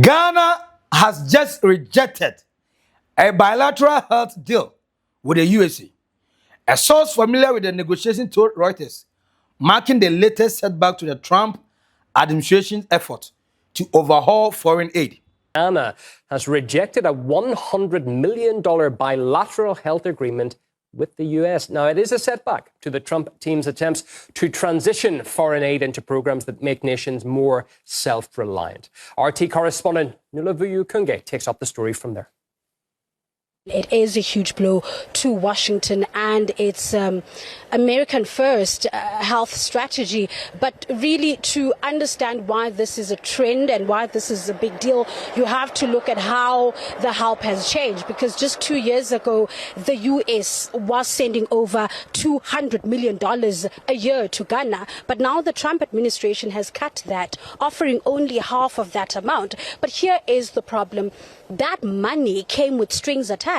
Ghana has just rejected a bilateral health deal with the U.S.A. A source familiar with the negotiation told Reuters, marking the latest setback to the Trump administration's effort to overhaul foreign aid. Ghana has rejected a $100 million bilateral health agreement with the U.S. Now, it is a setback to the Trump team's attempts to transition foreign aid into programs that make nations more self-reliant. RT correspondent Nulavuyu Kunge takes up the story from there. It is a huge blow to Washington and its American first health strategy. But really, to understand why this is a trend and why this is a big deal, you have to look at how the help has changed. Because just 2 years ago, the U.S. was sending over $200 million a year to Ghana. But now the Trump administration has cut that, offering only half of that amount. But here is the problem. That money came with strings attached.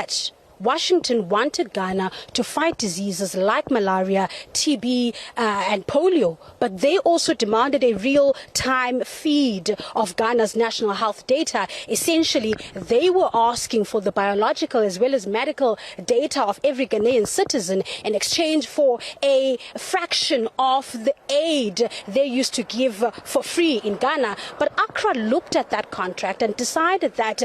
Washington wanted Ghana to fight diseases like malaria, TB, and polio, but they also demanded a real-time feed of Ghana's national health data. Essentially, they were asking for the biological as well as medical data of every Ghanaian citizen in exchange for a fraction of the aid they used to give for free in Ghana. But Accra looked at that contract and decided that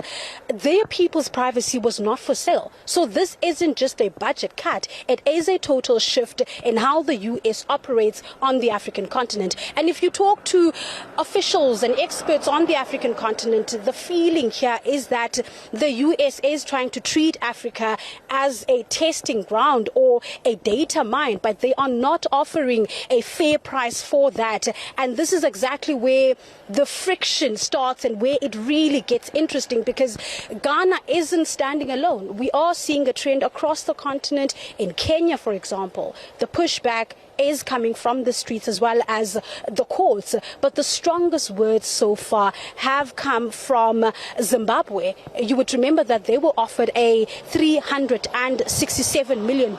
their people's privacy was not for sale. So this isn't just a budget cut, it is a total shift in how the U.S. operates on the African continent. And if you talk to officials and experts on the African continent, the feeling here is that the U.S. is trying to treat Africa as a testing ground or a data mine, but they are not offering a fair price for that. And this is exactly where the friction starts and where it really gets interesting, because Ghana isn't standing alone. We are seeing a trend across the continent. In Kenya, for example, the pushback is coming from the streets as well as the courts. But the strongest words so far have come from Zimbabwe. You would remember that they were offered a $367 million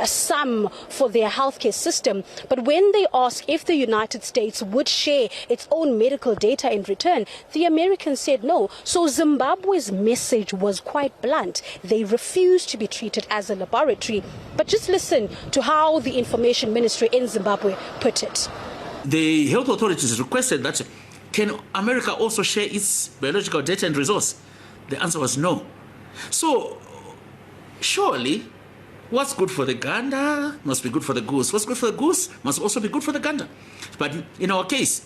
sum for their healthcare system. But when they asked if the United States would share its own medical data in return, the Americans said no. So Zimbabwe's message was quite blunt. They refused to be treated as a laboratory. But just listen to how the Information Ministry in Zimbabwe put it. The health authorities requested that, can America also share its biological data and resource? The answer was no. So, surely, what's good for the gander must be good for the goose. What's good for the goose must also be good for the gander. But in our case,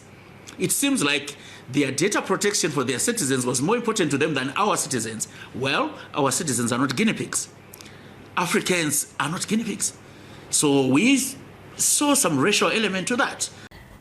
it seems like their data protection for their citizens was more important to them than our citizens. Well, our citizens are not guinea pigs. Africans are not guinea pigs. So we saw some racial element to that.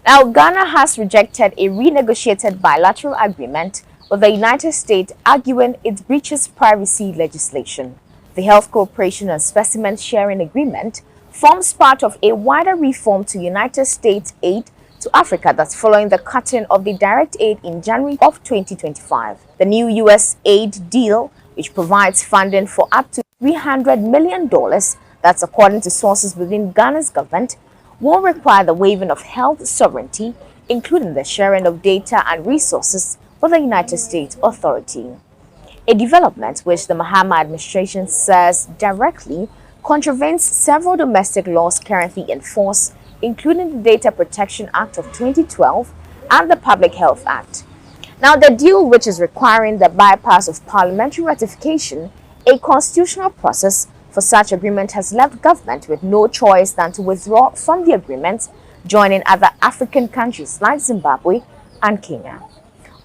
Now, Ghana has rejected a renegotiated bilateral agreement with the United States, arguing it breaches privacy legislation. The Health Cooperation and Specimen Sharing Agreement forms part of a wider reform to United States aid to Africa that's following the cutting of the direct aid in January of 2025. The new U.S. aid deal, which provides funding for up to $300 million, that's according to sources within Ghana's government, will require the waiving of health sovereignty, including the sharing of data and resources with the United States Authority. A development which the Mahama administration says directly contravenes several domestic laws currently in force, including the Data Protection Act of 2012 and the Public Health Act. Now, the deal, which is requiring the bypass of parliamentary ratification, a constitutional process for such agreement, has left government with no choice than to withdraw from the agreement, joining other African countries like Zimbabwe and Kenya.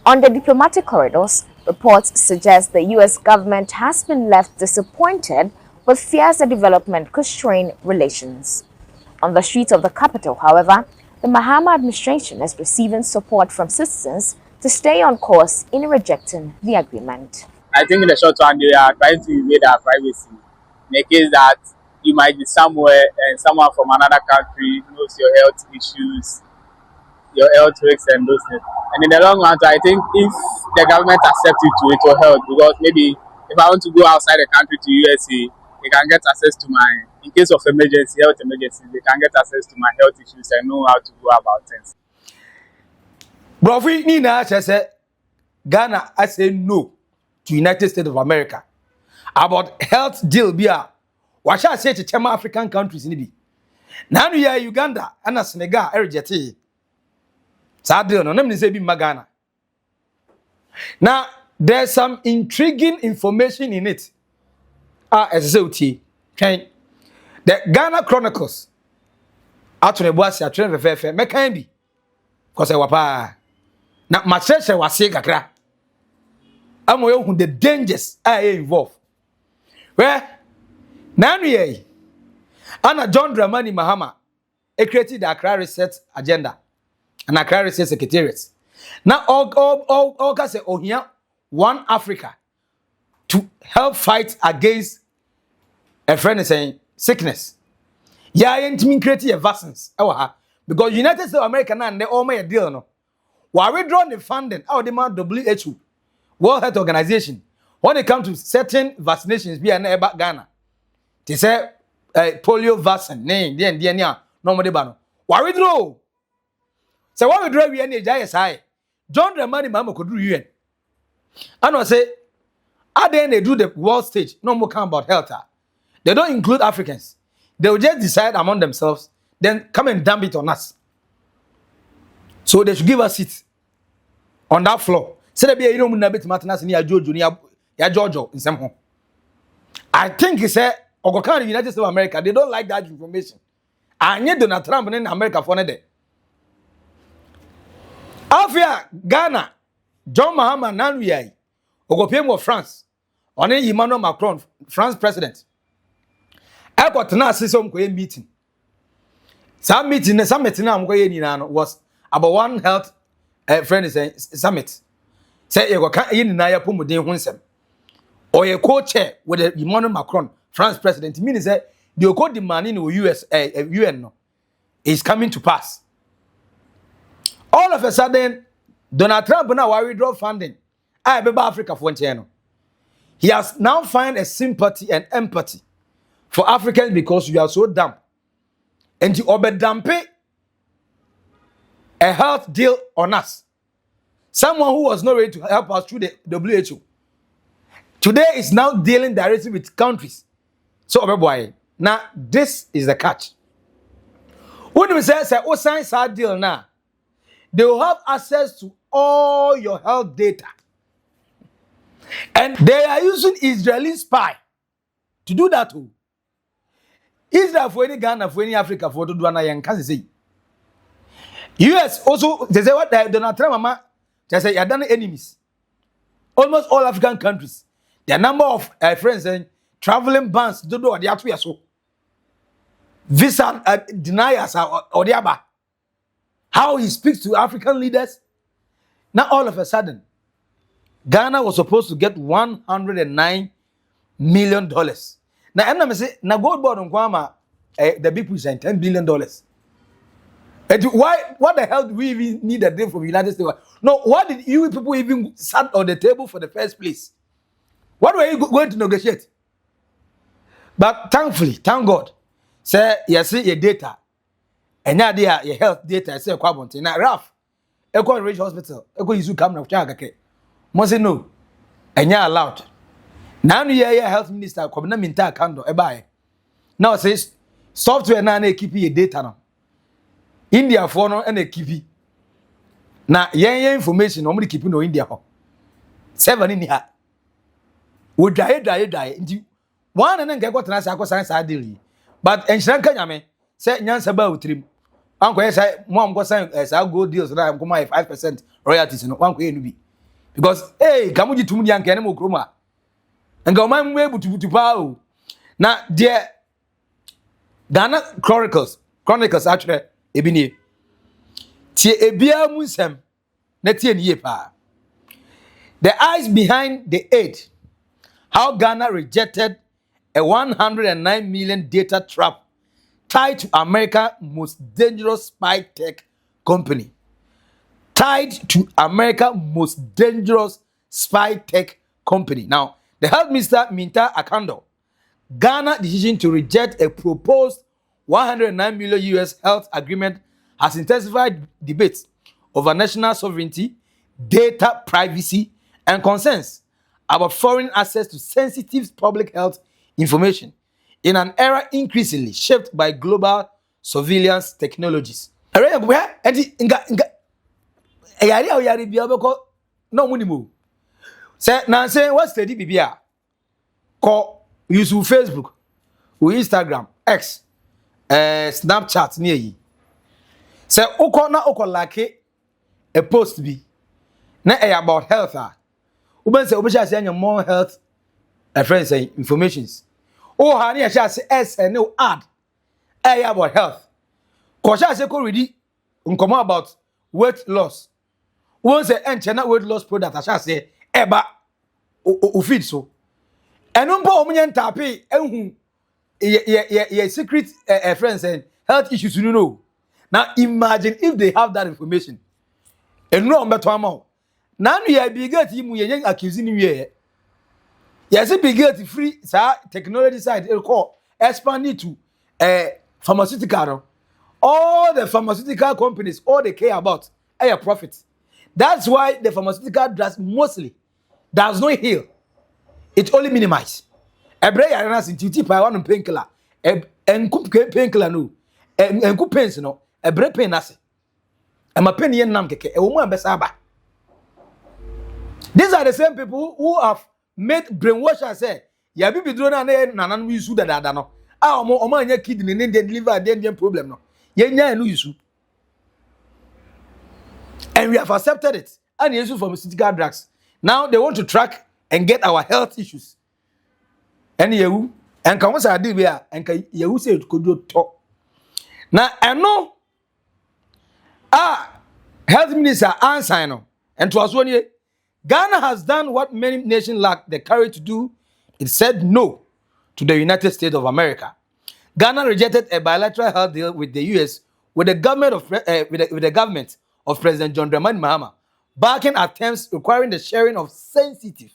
On the diplomatic corridors, reports suggest the U.S. government has been left disappointed with fears the development could strain relations. On the streets of the capital, however, the Mahama administration is receiving support from citizens to stay on course in rejecting the agreement. I think in the short run, they are trying to invade our privacy. In the case that you might be somewhere and someone from another country knows your health issues, your health risks and those things. And in the long run, I think if the government accepts it will help, because maybe if I want to go outside the country to U.S.A, they can get access to my, in case of emergency, health emergency, they can get access to my health issues and know how to go about things. Brofi Nina says, Ghana I say no to United States of America about health deal bia. What shall I say to Chema African countries in be? Now we are Uganda and Senegal rejected. Sadly, no name say be Ghana. Now there's some intriguing information in it. As I say, the Ghana Chronicles. Atune boasi atune fefefe me kan bi kose wapa na macheshe wase kakra amoyo hu the dangers are involved where nanu ye ana John Dramani Mahama created the Accra Research Agenda and Accra Research Secretariat na all ka say ohia one Africa to help fight against a friend saying sickness. Yeah, intimi create your vaccines. Because United States of America now they all make a deal no. Why we draw the funding out the WHO, World Health Organization, when it comes to certain vaccinations, be an about Ghana. They say polio vaccine, normally bano. Why we draw? So why we draw we any JSI? John Dramani Mahama could do UN. And I say, then they do the world stage, no more come about health. They don't include Africans. They will just decide among themselves, then come and dump it on us. So they should give us seats on that floor. Say that you don't know Martinez near Jojo, Georgia in some home. I think he said, Ogokan, United States of America, they don't like that information. And yet Donald Trump in America for another. Afia, Ghana, John Mahama Nanuyai, Ogopiem France, on Emmanuel Macron, France president. I got na system meeting. Some meeting was about one health friend is summit. Say you go in na ya pomuden hunsem. Or you co-chair with Emmanuel Macron, France president, means that the co demand in U.S.A. UN no, is coming to pass. All of a sudden, Donald Trump now withdraw funding. I be Africa for one. He has now find a sympathy and empathy for Africans because we are so dumb. And you obedampe a health deal on us. Someone who was not ready to help us through the WHO. Today is now dealing directly with countries. So, boy, now this is the catch. When we say, oh, science hard deal now, they will have access to all your health data. And they are using Israeli spy to do that too. Israel for any Ghana for any Africa for to do another young can say. US also they say what Donald Trump mama they say you done enemies. Almost all African countries. The number of friends and traveling bans do what they actually so. Visa deniers or the other. How he speaks to African leaders. Now all of a sudden, Ghana was supposed to get $109 million. Now, I'm say, now gold board on Kwama, the big push and $10 billion. And why? What the hell do we even need a deal from the United States? No, why did you people even sat on the table for the first place? What were you going to negotiate? But thankfully, thank God, say you see your data, and now your health data. Say Kwabonte now, Ralph, Echo Ridge Hospital, Echo Isu come now, Chagake. Must say no, and you're allowed. Now you hear health minister come na Mintah Akandoh buy. Now says software na keep your data now. India for no and keep. Now your information normally keep no India ho. 7 in here. We die. One and then get what na say science deal. But enshran kanya me say nyansa ba utrim. Anko say mom go sign say go deals na am come 5% royalties no anko e no bi. Because hey, kamuji tumudi anke ne mo kroma. And go man way butu pow. Now dear Ghana Chronicles actually ebini. Tie ebia munsem na tie ne pa. The eyes behind the aid. How Ghana rejected a 109 million data trap tied to America's most dangerous spy tech company. Tied to America's most dangerous spy tech company. Now, the health minister, Mintah Akandoh, Ghana's decision to reject a proposed 109 million US health agreement has intensified debates over national sovereignty, data privacy, and concerns about foreign access to sensitive public health information in an era increasingly shaped by global surveillance technologies. Say now say what's the DBBA? Call use Facebook, or Instagram, X, Snapchat near ye. Say oko na oko like a post be na about health uben say obesha say more health friends say informations. Oh honey I shall say S and no ad about health. Cause I say ko ready unkomo about weight loss. Won say enchena weight loss product I shall say eba o feed so. Eno mpo omunye ntape ehun ye secret friends and health issues you know. Now imagine if they have that information. And no beto amount. Now you be get him ye accusing you. Yes, be get free technology side it call expand it to pharmaceutical. All the pharmaceutical companies, all they care about are profit. That's why the pharmaceutical drugs mostly does not heal. It only minimize. Ebre yarana sinti pa one painkiller. Enku painkiller no. Enku pains no. Ebre pain ase. Ema pain yen nam keke. E wo mu ambesa aba. These are the same people who have made brainwashers say, ya bibi dro na nanan use da no. Ah omo anya kidney ne liver den problem no. Ye nya enu use. And we have accepted it. And use pharmaceutical drugs. Now they want to track and get our health issues. And you and can say adi bia and can you say it could do talk. Now I know health minister answer no. And to us one year Ghana has done what many nations lack the courage to do. It said no to the United States of America. Ghana rejected a bilateral health deal with the U.S. with the government of President John Dramani Mahama, backing attempts requiring the sharing of sensitive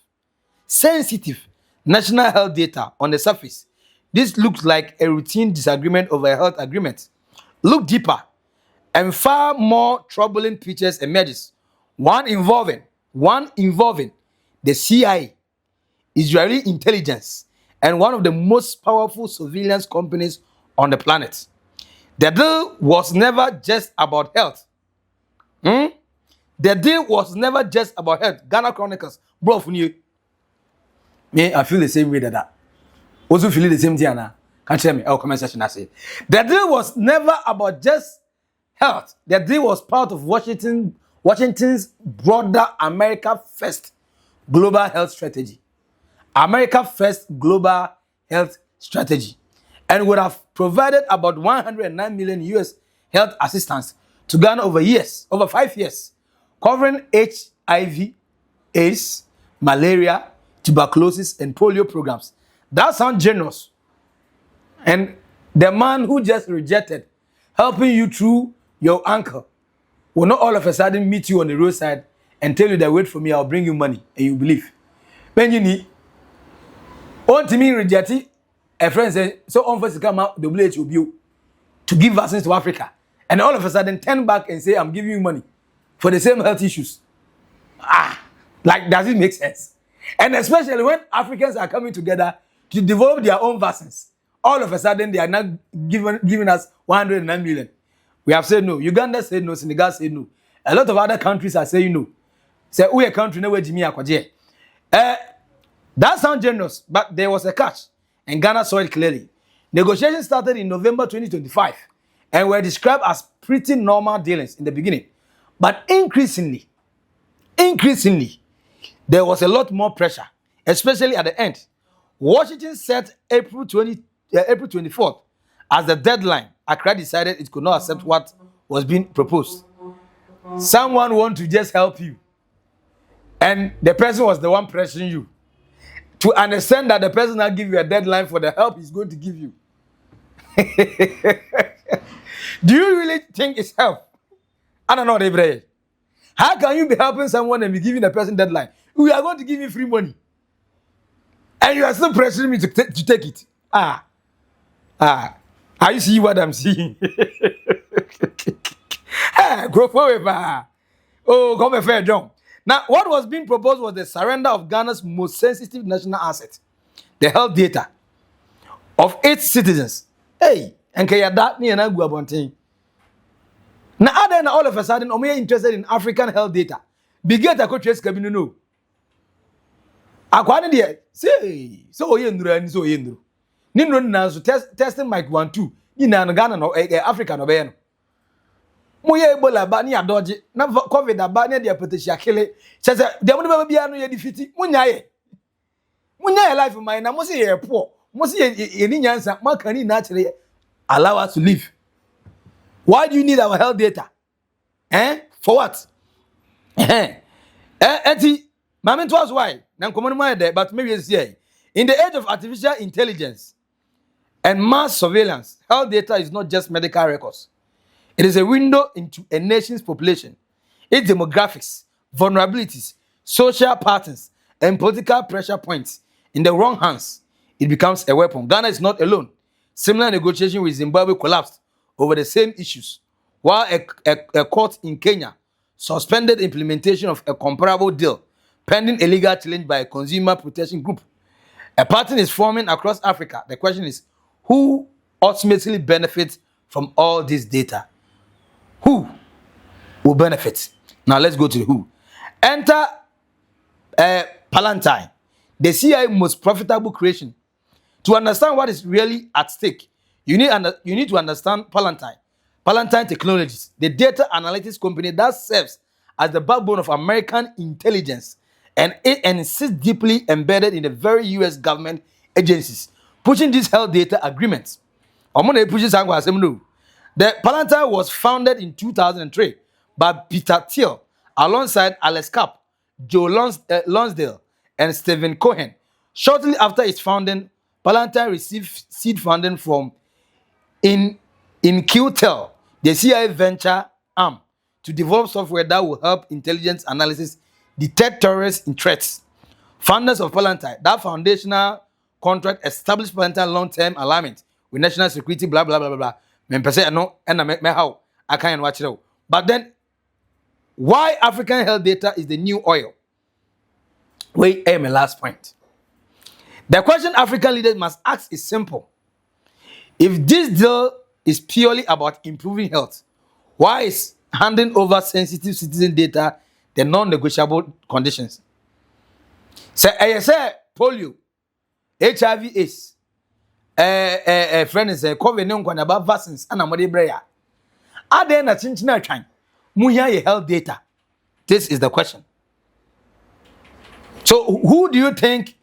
national health data. On the surface, this looks like a routine disagreement over a health agreement. Look deeper, and far more troubling pictures emerges. One involving the CIA, Israeli intelligence, and one of the most powerful surveillance companies on the planet. The deal was never just about health. The deal was never just about health. Ghana Chronicles, bro, for you. Me, I feel the same way that. Also feel the same thing, Anna. Can't tell me. I'll comment section. I say the deal was never about just health. The deal was part of Washington's broader America First global health strategy. America First global health strategy, and would have provided about 109 million US health assistance to Ghana over 5 years, covering HIV, AIDS, malaria, tuberculosis, and polio programs. That sounds generous. And the man who just rejected helping you through your uncle will not all of a sudden meet you on the roadside and tell you that wait for me, I'll bring you money, and you believe. When you need, on to me reject it, a friend said, so on first come out, the WHO to give vaccines to Africa. And all of a sudden turn back and say, I'm giving you money for the same health issues. Like, does it make sense? And especially when Africans are coming together to develop their own vaccines, all of a sudden they are not giving us 109 million. We have said no. Uganda said no. Senegal said no. A lot of other countries are saying no. Say, we a country no way Jimmy Akwaje. That sounds generous, but there was a catch, and Ghana saw it clearly. Negotiations started in November 2025 and were described as pretty normal dealings in the beginning. But increasingly, there was a lot more pressure, especially at the end. Washington set April 24th as the deadline. Accra decided it could not accept what was being proposed. Someone want to just help you, and the person was the one pressuring you to understand that the person now give you a deadline for the help he's going to give you. Do you really think it's help? I don't know, Debre. How can you be helping someone and be giving the person deadline? We are going to give you free money, and you are still pressuring me to take it. Are you see what I'm seeing? Grow forward, oh, come a fair John. Now, what was being proposed was the surrender of Ghana's most sensitive national asset, the health data of its citizens. Hey, and Kayada ni na guabontin. Now, other all of a sudden, we are interested in African health data. Bigger to trace cabin no. Akwane de say so ye ndura ni so ye nduru. Ni nduru na so testing mic 1 2. Ni na Ghana no Africa no be no. Mo ye Ebola ba ni adoje na COVID aba ni de apeteshia kele. Say de mo be bia no ye defeat. Munya ye life mine na mo say ye poor. Mo say ye ni nyansa makani na kire allow us to live. Why do you need our health data? For what? Mama was why? But maybe it's here. In the age of artificial intelligence and mass surveillance, health data is not just medical records. It is a window into a nation's population, its demographics, vulnerabilities, social patterns, and political pressure points. In the wrong hands, it becomes a weapon. Ghana is not alone. Similar negotiation with Zimbabwe collapsed over the same issues, while a court in Kenya suspended implementation of a comparable deal pending a legal challenge by a consumer protection group. A pattern is forming across Africa. The question is, who ultimately benefits from all this data? Who will benefit? Now let's go to the who. Enter Palantir, the CIA most profitable creation. To understand what is really at stake, you need to understand Palantir. Palantir Technologies, the data analytics company that serves as the backbone of American intelligence and sits deeply embedded in the very U.S. government agencies, pushing these health data agreements. The Palantir was founded in 2003 by Peter Thiel alongside Alex Kapp, Joe Lonsdale, and Stephen Cohen. Shortly after its founding, Palantir received seed funding from InQtel, the CIA venture arm, to develop software that will help intelligence analysis detect terrorists and threats. Founders of Palantir, that foundational contract established Palantir long-term alignment with national security, blah, blah, blah, blah, blah. But then, why African health data is the new oil? Wait, my last point. The question African leaders must ask is simple. If this deal is purely about improving health, why is handing over sensitive citizen data the non-negotiable conditions? Say polio, HIV AIDS, friends, COVID about vaccines, and amode breya. Are there na chinchina time? Muya ye health data. This is the question. So who do you think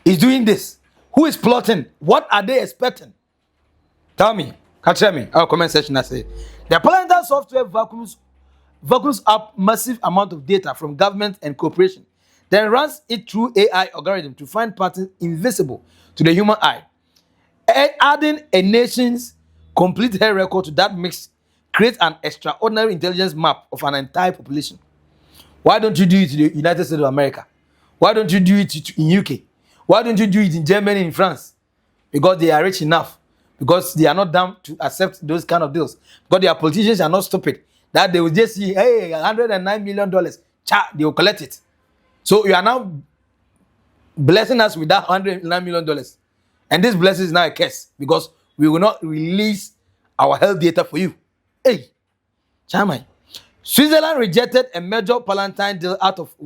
is doing this? Who is plotting? What are they expecting? Tell me. Catch me. Our comment section. I say the Palantir software vacuums up massive amount of data from government and corporation, then runs it through AI algorithm to find patterns invisible to the human eye. Adding a nation's complete health record to that mix creates an extraordinary intelligence map of an entire population. Why don't you do it in the United States of America? Why don't you do it in UK? Why don't you do it in Germany, in France? Because they are rich enough. Because they are not down to accept those kind of deals. Because their politicians are not stupid. That they will just see, hey, $109 million. They will collect it. So you are now blessing us with that $109 million. And this blessing is now a curse. Because we will not release our health data for you. Hey, Chamai. Switzerland rejected a major Palantir deal out of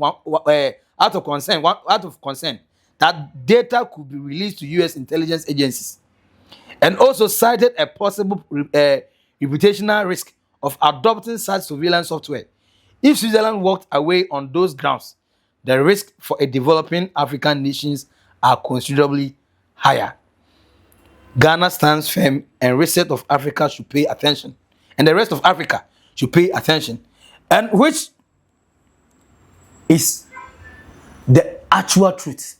concern that data could be released to U.S. intelligence agencies, and also cited a possible reputational risk of adopting such surveillance software. If Switzerland walked away on those grounds, the risk for a developing African nations are considerably higher. Ghana stands firm, and rest of Africa should pay attention. And the rest of Africa should pay attention. And which is the actual truth.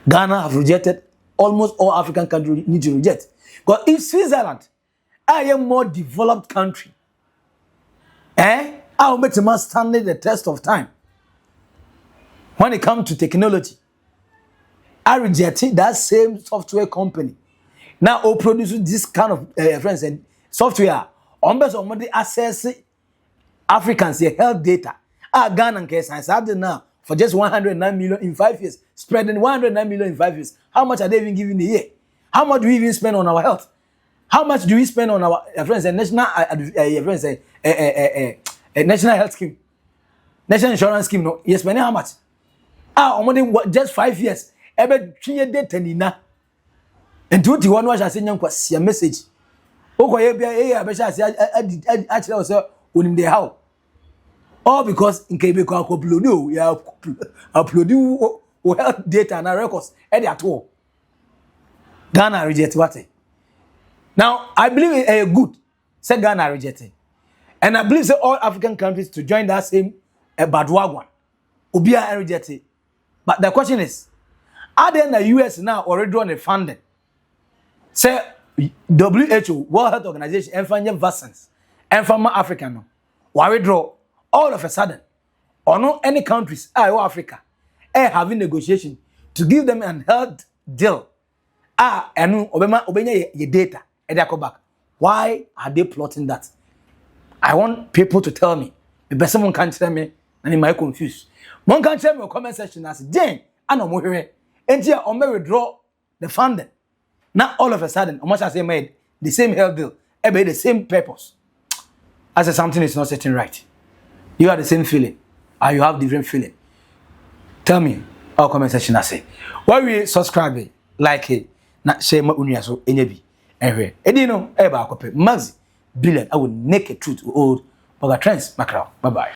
Ghana have rejected, almost all African countries need to reject. Because if Switzerland are a more developed country, I'll make them stand the test of time. When it comes to technology, I rejected that same software company. Now, all produce this kind of friends and software. On base of the access Africans health data Ghana and science have now for just 109 million in 5 years, spreading 109 million in 5 years. How much are they even giving a year? How much do we even spend on our health? How much do we spend on our friends and national national health scheme, national insurance scheme? No, yes, spending how much? Just 5 years. Ebe 3 year data nina. And 21 was saying a message. Okoye bia abesha say actually say onim dey how. All because in Kebe ko upload you upload health data and records at all. Ghana reject what? Now I believe it good. Say Ghana rejected. And I believe say all African countries to join that same bad wagon. Obia rejected. But the question is, are there in the U.S. now already drawn the funding? Say WHO, World Health Organization, and find vaccines, and from Africa no. Why draw all of a sudden? Or no any countries, Africa, having negotiation to give them an health deal. And obenya your data, and they come back. Why are they plotting that? I want people to tell me. Maybe someone can tell me, and they might confuse. One can tell me a comment section as Jane, I know more. And here, on may withdraw the funding. Now, all of a sudden, much as they made the same health deal, the same purpose. I said something is not sitting right. You have the same feeling, or you have different feeling. Tell me, our comment section I say. Why we subscribe, like it, not share my unia so enyebi. Anyway, Edino, Maxi, Billian, I will naked truth to old Oldboga trends. Macro. Bye bye.